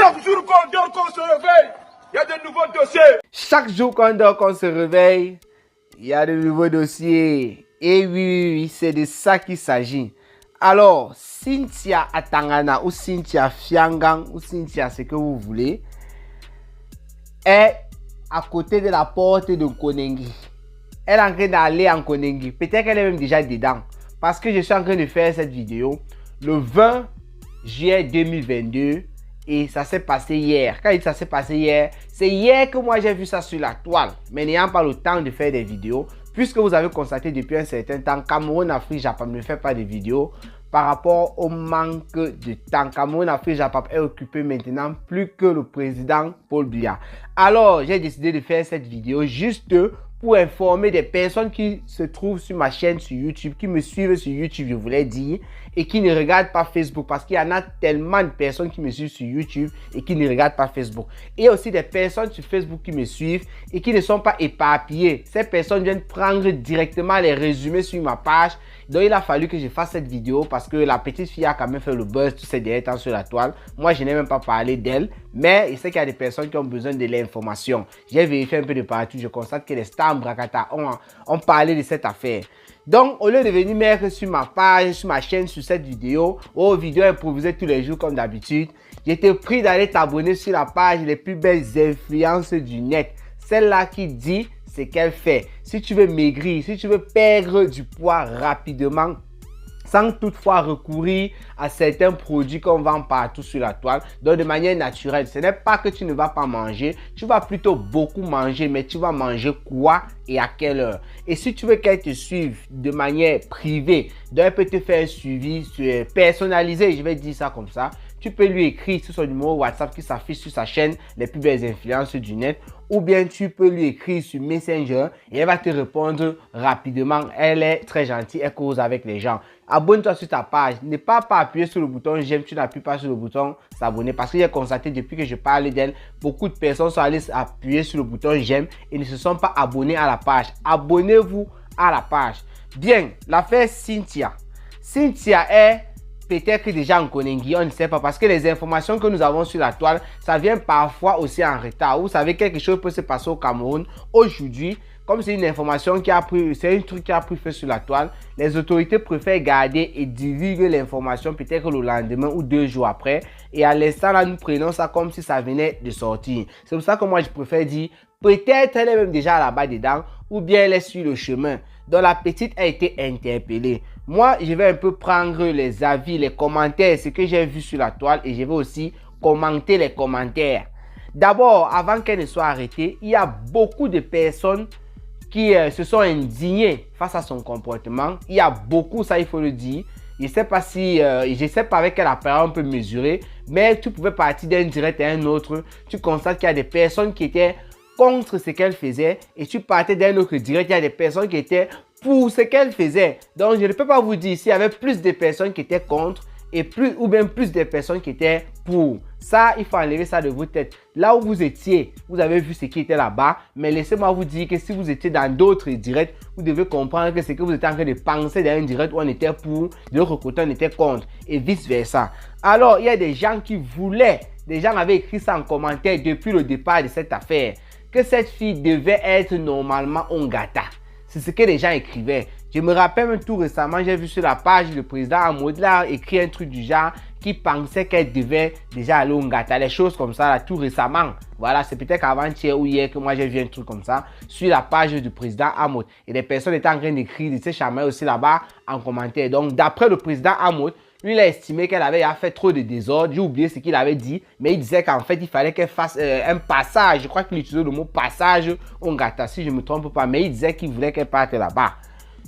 Chaque jour qu'on dort, qu'on se réveille, il y a de nouveaux dossiers. Chaque jour qu'on dort, qu'on se réveille, il y a de nouveaux dossiers. Et oui, c'est de ça qu'il s'agit. Alors, Cynthia Atangana ou Cynthia Fiangang ou Cynthia, ce que vous voulez, est à côté de la porte de Konengi. Elle est en train d'aller en Konengi. Peut-être qu'elle est même déjà dedans. Parce que je suis en train de faire cette vidéo le 20 juillet 2022 et ça s'est passé hier. Quand ça s'est passé hier, c'est hier que moi j'ai vu ça sur la toile. Mais n'ayant pas le temps de faire des vidéos, puisque vous avez constaté depuis un certain temps, Cameroun, Afrique, Japon ne fait pas de vidéos par rapport au manque de temps. Cameroun, Afrique, Japon est occupé maintenant plus que le président Paul Biya. Alors, j'ai décidé de faire cette vidéo juste pour informer des personnes qui se trouvent sur ma chaîne sur YouTube, qui me suivent sur YouTube, je voulais dire, et qui ne regardent pas Facebook, parce qu'il y en a tellement de personnes qui me suivent sur YouTube et qui ne regardent pas Facebook. Et aussi des personnes sur Facebook qui me suivent et qui ne sont pas éparpillées. Ces personnes viennent prendre directement les résumés sur ma page. Donc il a fallu que je fasse cette vidéo parce que la petite fille a quand même fait le buzz tous ces derniers temps sur la toile. Moi, je n'ai même pas parlé d'elle, mais il sait qu'il y a des personnes qui ont besoin de l'information. J'ai vérifié un peu de partout, je constate que les stars Brakata ont parlé de cette affaire. Donc, au lieu de venir mettre sur ma page, sur ma chaîne, sur cette vidéo, aux vidéos improvisées tous les jours comme d'habitude, je t'ai pris d'aller t'abonner sur la page les plus belles influences du net. Celle-là qui dit ce qu'elle fait. Si tu veux maigrir, si tu veux perdre du poids rapidement, sans toutefois recourir à certains produits qu'on vend partout sur la toile, donc de manière naturelle. Ce n'est pas que tu ne vas pas manger, tu vas plutôt beaucoup manger, mais tu vas manger quoi et à quelle heure. Et si tu veux qu'elle te suive de manière privée, donc elle peut te faire un suivi personnalisé, je vais dire ça comme ça. Tu peux lui écrire sur son numéro WhatsApp qui s'affiche sur sa chaîne Les plus belles influences du net, ou bien tu peux lui écrire sur Messenger et elle va te répondre rapidement. Elle est très gentille, elle cause avec les gens. Abonne-toi sur ta page. Ne pas appuyer sur le bouton j'aime, tu n'appuies pas sur le bouton s'abonner parce que j'ai constaté depuis que je parle d'elle, beaucoup de personnes sont allées appuyer sur le bouton j'aime et ne se sont pas abonnés à la page. Abonnez-vous à la page. Bien, l'affaire Cynthia. Cynthia est peut-être déjà en Konengi, on ne sait pas, parce que les informations que nous avons sur la toile, ça vient parfois aussi en retard. Vous savez, quelque chose peut se passer au Cameroun aujourd'hui, comme c'est une information qui a pris, c'est un truc qui a pris fait sur la toile, les autorités préfèrent garder et divulguer l'information peut-être le lendemain ou 2 jours après. Et à l'instant là, nous prenons ça comme si ça venait de sortir. C'est pour ça que moi je préfère dire, peut-être elle est même déjà là-bas dedans, ou bien elle est sur le chemin. Donc la petite a été interpellée. Moi, je vais un peu prendre les avis, les commentaires, ce que j'ai vu sur la toile et je vais aussi commenter les commentaires. D'abord, avant qu'elle ne soit arrêtée, il y a beaucoup de personnes qui se sont indignées face à son comportement. Il y a beaucoup, ça il faut le dire. Je ne sais pas si, je sais pas avec quelle appareil on peut mesurer, mais tu pouvais partir d'un direct à un autre. Tu constates qu'il y a des personnes qui étaient contre ce qu'elle faisait et tu partais d'un autre direct, il y a des personnes qui étaient pour ce qu'elle faisait. Donc je ne peux pas vous dire s'il y avait plus de personnes qui étaient contre et plus ou bien plus de personnes qui étaient pour. Ça, il faut enlever ça de votre tête. Là où vous étiez, vous avez vu ce qui était là-bas, mais laissez-moi vous dire que si vous étiez dans d'autres directs, vous devez comprendre que ce que vous étiez en train de penser dans un direct où on était pour, de l'autre côté on était contre et vice versa. Alors, il y a des gens qui voulaient, des gens avaient écrit ça en commentaire depuis le départ de cette affaire, que cette fille devait être normalement Ongata. C'est ce que les gens écrivaient. Je me rappelle même tout récemment, j'ai vu sur la page le président Amoud a écrit un truc du genre qui pensait qu'elle devait déjà aller au Ngata. Les choses comme ça, là, tout récemment. Voilà, c'est peut-être avant-hier ou hier que moi j'ai vu un truc comme ça sur la page du président Amoud. Et les personnes étaient en train d'écrire, de se chamailler aussi là-bas en commentaire. Donc, d'après le président Amoud, lui, il a estimé qu'elle avait fait trop de désordre. J'ai oublié ce qu'il avait dit, mais il disait qu'en fait, il fallait qu'elle fasse un passage. Je crois qu'il utilisait le mot passage au Ngata, si je ne me trompe pas. Mais il disait qu'il voulait qu'elle parte là-bas.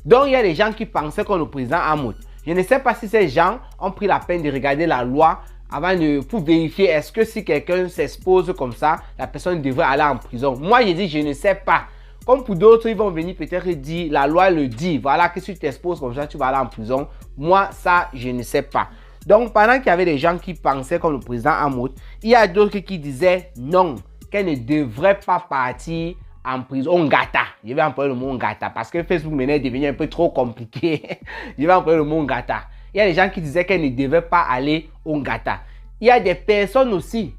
Donc, il y a des gens qui pensaient comme le président Amoud. Je ne sais pas si ces gens ont pris la peine de regarder la loi avant pour vérifier est-ce que si quelqu'un s'expose comme ça, la personne devrait aller en prison. Moi, je dis, je ne sais pas. Comme pour d'autres, ils vont venir peut-être dire, la loi le dit, voilà, que si tu t'exposes comme ça, tu vas aller en prison. Moi, ça, je ne sais pas. Donc, pendant qu'il y avait des gens qui pensaient comme le président Amoud, il y a d'autres qui disaient non, qu'elle ne devrait pas partir en prison. Ongata. Je vais employer le mot Ongata parce que Facebook maintenant est devenu un peu trop compliqué. Je vais employer le mot Ongata. Il y a des gens qui disaient qu'elle ne devait pas aller au Ngata. Il y a des personnes aussi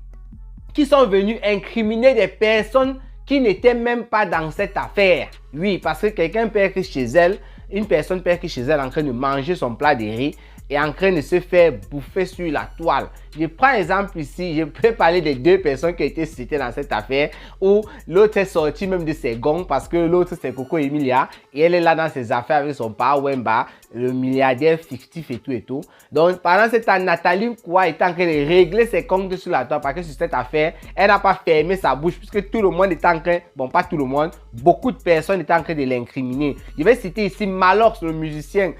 qui sont venus incriminer des personnes qui n'étaient même pas dans cette affaire. Oui, parce que quelqu'un peut être chez elle, une personne peut être chez elle en train de manger son plat de riz et en train de se faire bouffer sur la toile. Je prends exemple ici, je peux parler des deux personnes qui ont été citées dans cette affaire où l'autre est sorti même de ses gonds parce que l'autre c'est Coco Emilia et elle est là dans ses affaires avec son père Wemba, le milliardaire fictif et tout. Donc pendant ce temps, Nathalie Koua est en train de régler ses comptes sur la toile parce que sur cette affaire, elle n'a pas fermé sa bouche puisque tout le monde est en train, bon pas tout le monde, beaucoup de personnes étaient en train de l'incriminer. Je vais citer ici Malox, le musicien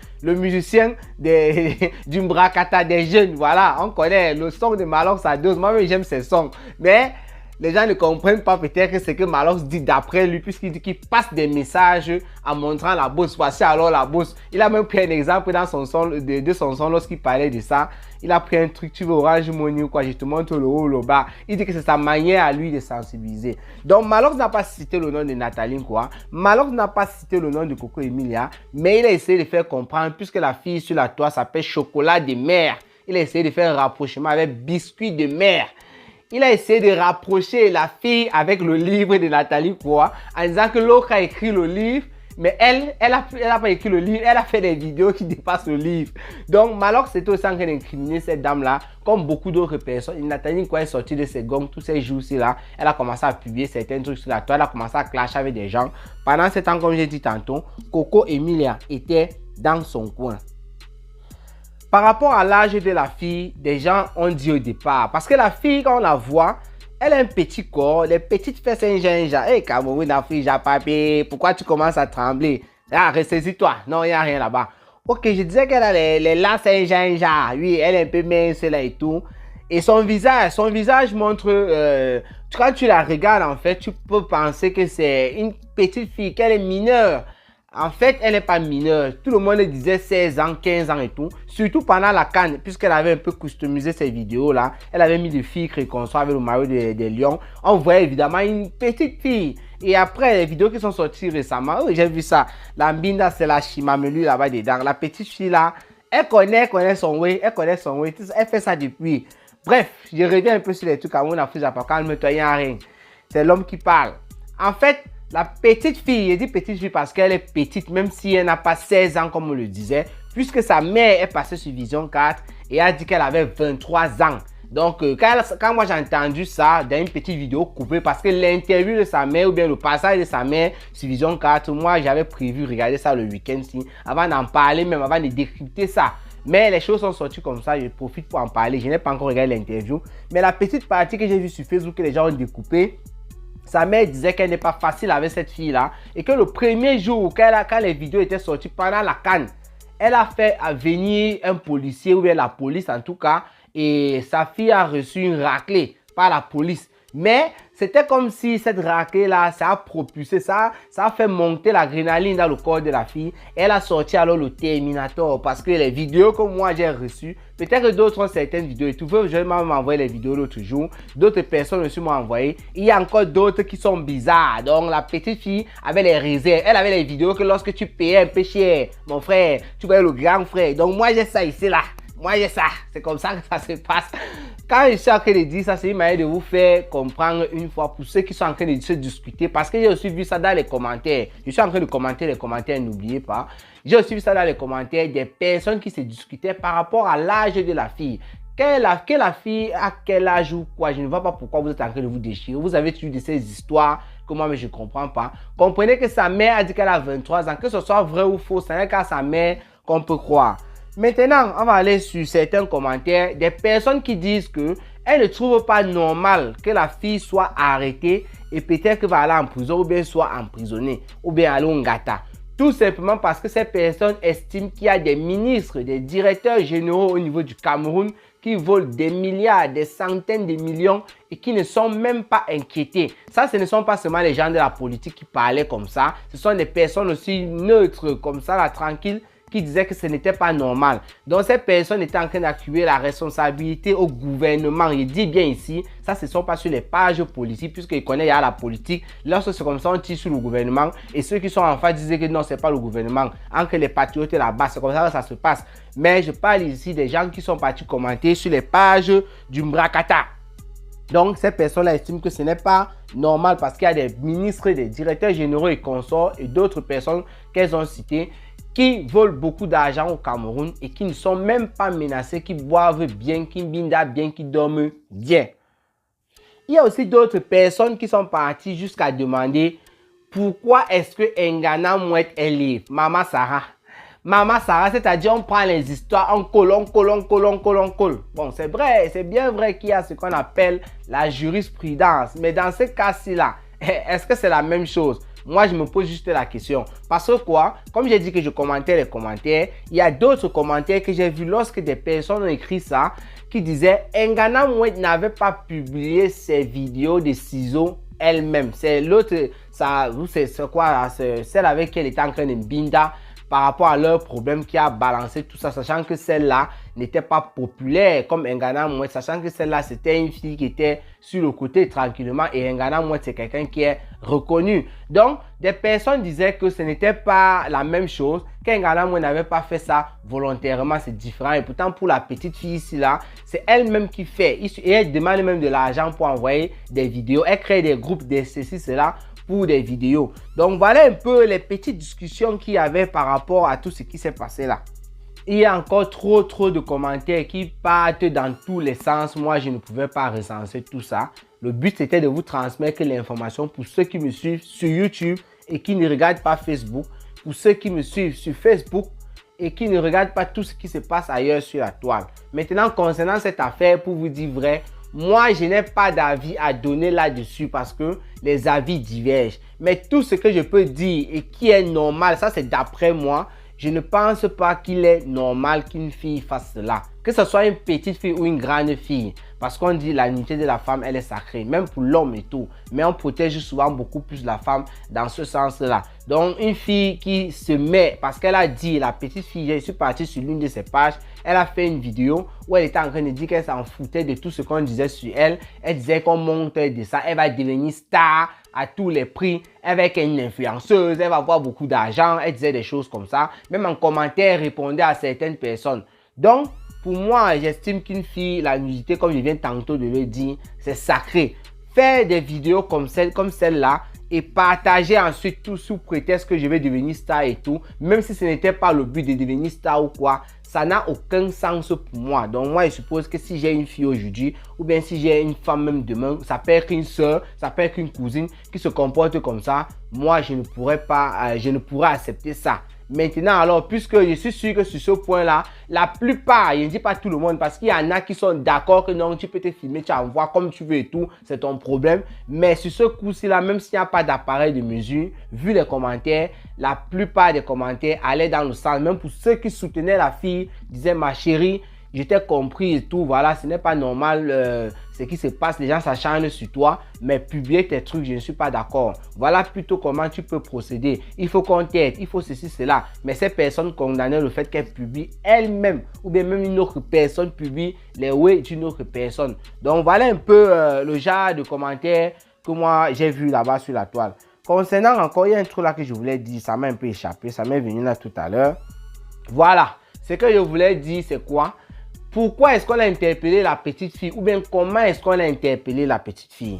du Mbrakata des jeunes, voilà, on connaît le son de Malox à dose, moi j'aime ses sons, mais les gens ne comprennent pas peut-être ce que Malox dit d'après lui, puisqu'il dit qu'il passe des messages en montrant la bourse. Voici alors la bourse. Il a même pris un exemple dans son son, de son son lorsqu'il parlait de ça. Il a pris un truc, tu veux Orange Money ou quoi, je te montre le haut, le bas. Il dit que c'est sa manière à lui de sensibiliser. Donc Malox n'a pas cité le nom de Nathalie quoi. Malox n'a pas cité le nom de Coco Emilia, mais il a essayé de faire comprendre, puisque la fille sur la toile s'appelle Chocolat de mer. Il a essayé de faire un rapprochement avec Biscuit de mer. Il a essayé de rapprocher la fille avec le livre de Nathalie Koua en disant que l'autre a écrit le livre, mais elle a pas écrit le livre, elle a fait des vidéos qui dépassent le livre. Donc Malox c'était aussi en train d'incriminer cette dame-là, comme beaucoup d'autres personnes. Nathalie Koua est sortie de ses gongs tous ces jours-ci là. Elle a commencé à publier certains trucs sur la toile, elle a commencé à clasher avec des gens. Pendant ce temps, comme j'ai dit tantôt, Coco Emilia était dans son coin. Par rapport à l'âge de la fille, des gens ont dit au départ, parce que la fille, quand on la voit, elle a un petit corps, les petites fesses, un ginja. Hé, Cameroun, la fille, j'ai papier, pourquoi tu commences à trembler? Ah, ressaisis-toi. Non, il n'y a rien là-bas. Ok, je disais qu'elle a les laces, un ginja. Oui, elle est un peu mince là et tout. Et son visage montre, quand tu la regardes, en fait, tu peux penser que c'est une petite fille, qu'elle est mineure. En fait, elle n'est pas mineure. Tout le monde disait 16 ans, 15 ans et tout. Surtout pendant la CAN, puisqu'elle avait un peu customisé ses vidéos-là. Elle avait mis des filtres qu'on soit avec le maillot des lions. On voyait évidemment une petite fille. Et après, les vidéos qui sont sorties récemment, oh, j'ai vu ça. La Mbinda, c'est la Chimamelu là-bas dedans. La petite fille là, elle connaît son way. Elle connaît son way. Elle fait ça depuis. Bref, je reviens un peu sur les trucs à mon Afrique. Calme-toi, il n'y a rien. C'est l'homme qui parle. En fait, la petite fille, je dis petite fille parce qu'elle est petite, même si elle n'a pas 16 ans comme on le disait, puisque sa mère est passée sur Vision 4 et a dit qu'elle avait 23 ans. Donc, quand moi j'ai entendu ça dans une petite vidéo coupée, parce que l'interview de sa mère ou bien le passage de sa mère sur Vision 4, moi j'avais prévu regarder ça le week-end avant d'en parler, même avant de décrypter ça. Mais les choses sont sorties comme ça, je profite pour en parler. Je n'ai pas encore regardé l'interview. Mais la petite partie que j'ai vue sur Facebook que les gens ont découpé, sa mère disait qu'elle n'est pas facile avec cette fille-là et que le premier jour, quand les vidéos étaient sorties pendant la CAN, elle a fait venir un policier ou bien la police en tout cas et sa fille a reçu une raclée par la police. Mais c'était comme si cette raclée-là, ça a propulsé, ça a fait monter l'adrénaline dans le corps de la fille. Elle a sorti alors le Terminator parce que les vidéos que moi j'ai reçues, peut-être que d'autres ont certaines vidéos et tout. Je vais m'envoyer les vidéos l'autre jour. D'autres personnes aussi m'ont envoyé. Il y a encore d'autres qui sont bizarres. Donc la petite fille avait les réserves. Elle avait les vidéos que lorsque tu payais un peu cher, mon frère, tu voyais le grand frère. Donc moi j'ai ça ici là. Moi j'ai ça. C'est comme ça que ça se passe. Quand je suis en train de dire ça, c'est une manière de vous faire comprendre une fois pour ceux qui sont en train de se discuter. Parce que j'ai aussi vu ça dans les commentaires. Je suis en train de commenter les commentaires, n'oubliez pas. J'ai aussi vu ça dans les commentaires des personnes qui se discutaient par rapport à l'âge de la fille. Que la fille a quel âge ou quoi, je ne vois pas pourquoi vous êtes en train de vous déchirer. Vous avez toujours de ces histoires que moi, mais je ne comprends pas. Comprenez que sa mère a dit qu'elle a 23 ans. Que ce soit vrai ou faux, ce n'est qu'à sa mère qu'on peut croire. Maintenant, on va aller sur certains commentaires des personnes qui disent que elles ne trouvent pas normal que la fille soit arrêtée et peut-être qu'elle va aller en prison ou bien soit emprisonnée ou bien aller au Ngata. Tout simplement parce que ces personnes estiment qu'il y a des ministres, des directeurs généraux au niveau du Cameroun qui volent des milliards, des centaines de millions et qui ne sont même pas inquiétés. Ça, ce ne sont pas seulement les gens de la politique qui parlaient comme ça. Ce sont des personnes aussi neutres comme ça, là, tranquilles, qui disaient que ce n'était pas normal. Donc, ces personnes étaient en train d'attribuer la responsabilité au gouvernement. Je dis bien ici, ça, ce ne sont pas sur les pages politiques, puisqu'ils connaissent, il y a la politique. Lorsque c'est comme ça, on tire sur le gouvernement. Et ceux qui sont en face disaient que non, ce n'est pas le gouvernement. Entre les patriotes là-bas, c'est comme ça que ça se passe. Mais je parle ici des gens qui sont partis commenter sur les pages du Mbrakata. Donc, ces personnes-là estiment que ce n'est pas normal parce qu'il y a des ministres, des directeurs généraux et consorts et d'autres personnes qu'elles ont citées qui volent beaucoup d'argent au Cameroun et qui ne sont même pas menacés, qui boivent bien, qui bindent bien, qui dorment bien. Il y a aussi d'autres personnes qui sont parties jusqu'à demander pourquoi est-ce que Ngana Mouette est libre. Mama Sarah. Mama Sarah, c'est-à-dire on prend les histoires, on colle. Bon, c'est vrai, c'est bien vrai qu'il y a ce qu'on appelle la jurisprudence. Mais dans ce cas-ci là, est-ce que c'est la même chose? Moi, je me pose juste la question. Parce que quoi? Comme j'ai dit que je commentais les commentaires, il y a d'autres commentaires que j'ai vus lorsque des personnes ont écrit ça, qui disaient Ngana Mouette n'avait pas publié ses vidéos de ciseaux elle-même. C'est l'autre, c'est quoi? C'est celle avec qui elle était en train de binda par rapport à leur problème qui a balancé tout ça, sachant que celle-là n'était pas populaire comme Ngana Mouette, sachant que celle-là c'était une fille qui était sur le côté tranquillement et Ngana Mouette c'est quelqu'un qui est reconnu. Donc des personnes disaient que ce n'était pas la même chose, qu'Ngana Mouette n'avait pas fait ça volontairement, c'est différent. Et pourtant pour la petite fille ici là, c'est elle-même qui fait, et elle demande même de l'argent pour envoyer des vidéos, elle crée des groupes de ceci, cela, pour des vidéos. Donc voilà un peu les petites discussions qu'il y avait par rapport à tout ce qui s'est passé là. Il y a encore trop de commentaires qui partent dans tous les sens. Moi, je ne pouvais pas recenser tout ça. Le but, c'était de vous transmettre l'information pour ceux qui me suivent sur YouTube et qui ne regardent pas Facebook. Pour ceux qui me suivent sur Facebook et qui ne regardent pas tout ce qui se passe ailleurs sur la toile. Maintenant, concernant cette affaire, pour vous dire vrai, moi, je n'ai pas d'avis à donner là-dessus parce que les avis divergent. Mais tout ce que je peux dire et qui est normal, ça c'est d'après moi, je ne pense pas qu'il est normal qu'une fille fasse cela. Que ce soit une petite fille ou une grande fille. Parce qu'on dit la dignité de la femme, elle est sacrée. Même pour l'homme et tout. Mais on protège souvent beaucoup plus la femme dans ce sens-là. Donc une fille qui se met, parce qu'elle a dit, la petite fille, je suis parti sur l'une de ses pages, elle a fait une vidéo où elle était en train de dire qu'elle s'en foutait de tout ce qu'on disait sur elle. Elle disait qu'on monte de ça, elle va devenir star à tous les prix. Elle va être une influenceuse, elle va avoir beaucoup d'argent. Elle disait des choses comme ça. Même en commentaire, elle répondait à certaines personnes. Donc, pour moi, j'estime qu'une fille, la nudité, comme je viens tantôt de le dire, c'est sacré. Faire des vidéos comme celle-là et partager ensuite tout sous prétexte que je vais devenir star et tout, même si ce n'était pas le but de devenir star ou quoi, ça n'a aucun sens pour moi. Donc moi, je suppose que si j'ai une fille aujourd'hui, ou bien si j'ai une femme même demain, ça peut être une soeur, ça peut être une cousine qui se comporte comme ça, moi, je ne pourrais accepter ça. Maintenant, alors, puisque je suis sûr que sur ce point-là, la plupart, je ne dis pas tout le monde, parce qu'il y en a qui sont d'accord que non, tu peux te filmer, tu envoies comme tu veux et tout, c'est ton problème. Mais sur ce coup-ci là, même s'il n'y a pas d'appareil de mesure, vu les commentaires, la plupart des commentaires allaient dans le sens, même pour ceux qui soutenaient la fille, disaient ma chérie, je t'ai compris et tout, voilà, ce n'est pas normal ce qui se passe, les gens s'acharnent sur toi, mais publier tes trucs, je ne suis pas d'accord. Voilà plutôt comment tu peux procéder. Il faut qu'on t'aide, il faut ceci, cela. Mais ces personnes condamnaient le fait qu'elles publient elles-mêmes, ou bien même une autre personne publie les ouais d'une autre personne. Donc voilà un peu le genre de commentaires que moi j'ai vu là-bas sur la toile. Concernant encore, il y a un truc là que je voulais dire, ça m'a un peu échappé, ça m'est venu là tout à l'heure. Voilà, ce que je voulais dire, c'est quoi? Pourquoi est-ce qu'on a interpellé la petite fille ou bien comment est-ce qu'on a interpellé la petite fille?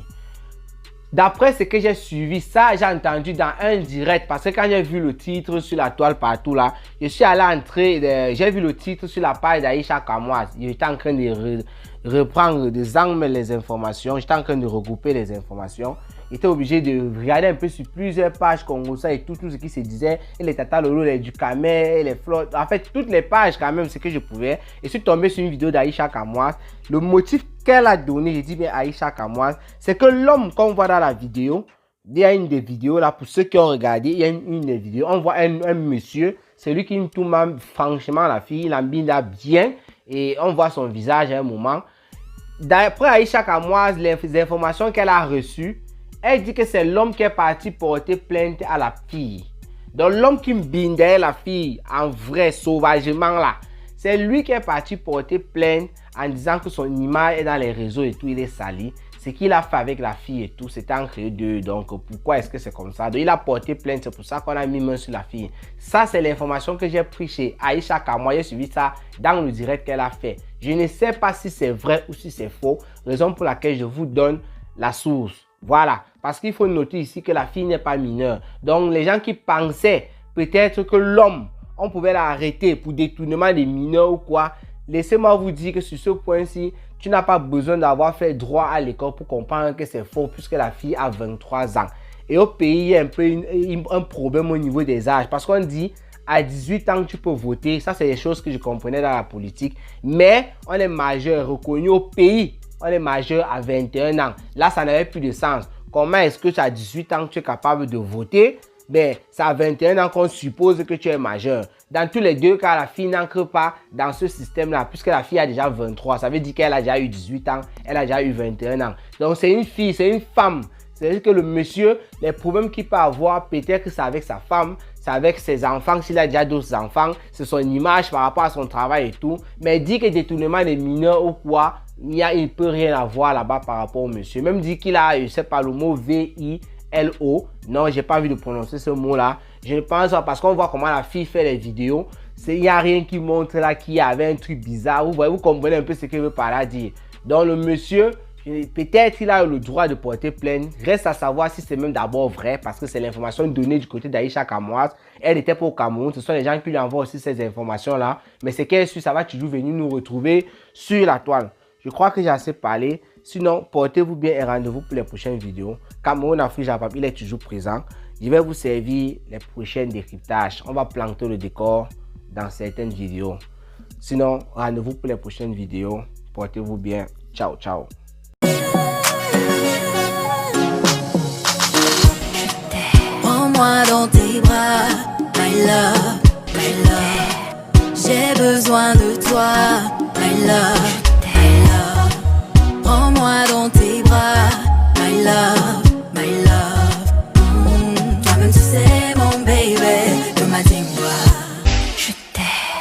D'après ce que j'ai suivi, ça j'ai entendu dans un direct parce que quand j'ai vu le titre sur la toile partout là, je suis allé entrer, j'ai vu le titre sur la page d'Aïcha Kamoise. J'étais en train de reprendre des angles les informations, j'étais en train de regrouper les informations. J'étais obligé de regarder un peu sur plusieurs pages comme ça et tout ce qui se disait. Et les Tata Lolo, les Ducamel, les flottes, en fait toutes les pages quand même, ce que je pouvais. Et je suis tombé sur une vidéo d'Aïcha Kamoise. Le motif qu'elle a donné, j'ai dit bien Aïcha Kamoise, c'est que l'homme qu'on voit dans la vidéo, il y a une des vidéos là, pour ceux qui ont regardé, il y a une des vidéos, on voit un monsieur, c'est lui qui me tourne franchement la fille, il embine bien et on voit son visage à un moment. D'après Aïcha Kamoise, les informations qu'elle a reçues, elle dit que c'est l'homme qui est parti porter plainte à la fille. Donc l'homme qui bindait la fille en vrai sauvagement là, c'est lui qui est parti porter plainte en disant que son image est dans les réseaux et tout, il est sali. Ce qu'il a fait avec la fille et tout, c'était entre eux deux. Donc, pourquoi est-ce que c'est comme ça? Donc, il a porté plainte, c'est pour ça qu'on a mis main sur la fille. Ça, c'est l'information que j'ai pris chez Aïcha Kamwa. J'ai suivi ça dans le direct qu'elle a fait. Je ne sais pas si c'est vrai ou si c'est faux. Raison pour laquelle je vous donne la source. Voilà. Parce qu'il faut noter ici que la fille n'est pas mineure. Donc, les gens qui pensaient peut-être que l'homme, on pouvait l'arrêter pour détournement des mineurs ou quoi. Laissez-moi vous dire que sur ce point-ci, tu n'as pas besoin d'avoir fait droit à l'école pour comprendre que c'est faux puisque la fille a 23 ans. Et au pays, il y a un peu un problème au niveau des âges parce qu'on dit à 18 ans tu peux voter. Ça, c'est des choses que je comprenais dans la politique. Mais on est majeur, reconnu au pays. On est majeur à 21 ans. Là, ça n'avait plus de sens. Comment est-ce que tu as 18 ans que tu es capable de voter? Ben, c'est à 21 ans qu'on suppose que tu es majeur. Dans tous les deux cas, la fille n'entre pas dans ce système-là, puisque la fille a déjà 23. Ça veut dire qu'elle a déjà eu 18 ans, elle a déjà eu 21 ans. Donc, c'est une fille, c'est une femme. C'est-à-dire que le monsieur, les problèmes qu'il peut avoir, peut-être que c'est avec sa femme, c'est avec ses enfants, s'il a déjà d'autres enfants, c'est son image par rapport à son travail et tout. Mais dit que détournement des mineurs ou quoi, il ne peut rien avoir là-bas par rapport au monsieur. Même dit qu'il a, je ne sais pas, le mot VILO. Non, j'ai pas envie de prononcer ce mot-là. Je ne pense pas parce qu'on voit comment la fille fait les vidéos. Il n'y a rien qui montre là qu'il y avait un truc bizarre. Vous voyez, vous comprenez un peu ce qu'il veut par là dire. Donc le monsieur, peut-être il a le droit de porter plainte. Reste à savoir si c'est même d'abord vrai parce que c'est l'information donnée du côté d'Aïcha Kamwa. Elle n'était pas au Cameroun. Ce sont les gens qui lui envoient aussi ces informations-là. Mais c'est qu'elle suit, ça va toujours venir nous retrouver sur la toile. Je crois que j'ai assez parlé. Sinon, portez-vous bien et rendez-vous pour les prochaines vidéos. Cameroun, Afrique, Japon, il est toujours présent. Je vais vous servir les prochains décryptages. On va planter le décor dans certaines vidéos. Sinon, rendez-vous pour les prochaines vidéos. Portez-vous bien. Ciao, ciao. Prends-moi dans tes bras, my love, my love. J'ai besoin de toi, my love.